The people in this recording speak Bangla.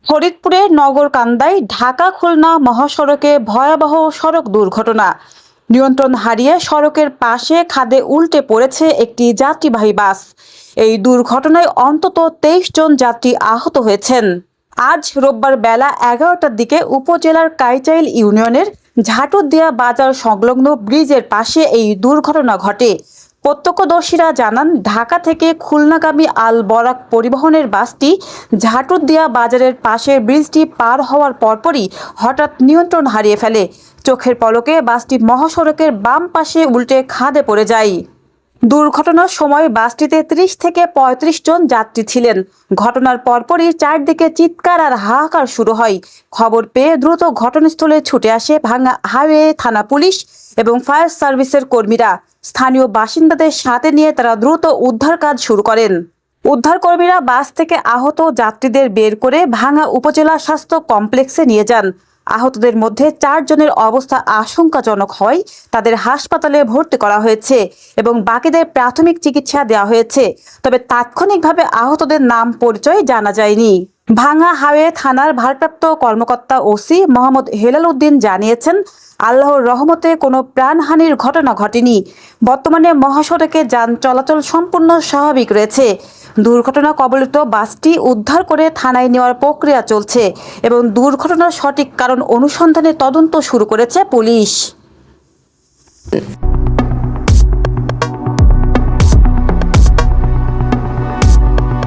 ফরিদপুরের নগরকান্দায় ঢাকা খুলনা মহাসড়কে ভয়াবহ সড়ক দুর্ঘটনা। নিয়ন্ত্রণ হারিয়ে সড়কের পাশে খাদে উল্টে পড়েছে একটি যাত্রীবাহী বাস। এই দুর্ঘটনায় অন্তত 23 জন যাত্রী আহত হয়েছেন। আজ রোববার বেলা 11টার দিকে উপজেলার কাইচাইল ইউনিয়নের ঝাটুদিয়া বাজার সংলগ্ন ব্রিজের পাশে এই দুর্ঘটনা ঘটে। প্রত্যক্ষদর্শীরা জানান, ঢাকা থেকে খুলনাগামী আল বরাক পরিবহনের বাসটি ঝাটুদিয়া বাজারের পাশের ব্রিজটি পার হওয়ার পরপরই হঠাৎ নিয়ন্ত্রণ হারিয়ে ফেলে। চোখের পলকে বাসটি মহাসড়কের বাম পাশে উল্টে খাদে পড়ে যায়। দুর্ঘটনার সময় বাসটিতে 30 থেকে 35 জন যাত্রী ছিলেন। ঘটনার পরপরই চারদিকে চিৎকার আর হাহাকার শুরু হয়। খবর পেয়ে দ্রুত ঘটনাস্থলে ছুটে আসে ভাঙ্গা হাইওয়ে থানা পুলিশ এবং ফায়ার সার্ভিসের কর্মীরা। স্থানীয় বাসিন্দাদের সাথে নিয়ে তারা দ্রুত উদ্ধার কাজ শুরু করেন। উদ্ধারকর্মীরা বাস থেকে আহত যাত্রীদের বের করে ভাঙ্গা উপজেলা স্বাস্থ্য কমপ্লেক্সে নিয়ে যান। আহতদের মধ্যে 4 জনের অবস্থা আশঙ্কাজনক হয় তাদের হাসপাতালে ভর্তি করা হয়েছে এবং বাকিদের প্রাথমিক চিকিৎসা দেওয়া হয়েছে। তবে তাৎক্ষণিকভাবে আহতদের নাম পরিচয় জানা যায়নি। ভাঙ্গা হাইওয়ে থানার ভারপ্রাপ্ত কর্মকর্তা ওসি মোহাম্মদ হেলাল উদ্দিন জানিয়েছেন, আল্লাহর রহমতে কোনো প্রাণহানির ঘটনা ঘটেনি। বর্তমানে মহাসড়কে যান চলাচল সম্পূর্ণ স্বাভাবিক রয়েছে। দুর্ঘটনা কবলিত বাসটি উদ্ধার করে থানায় নেওয়ার প্রক্রিয়া চলছে এবং দুর্ঘটনার সঠিক কারণ অনুসন্ধানে তদন্ত শুরু করেছে পুলিশ।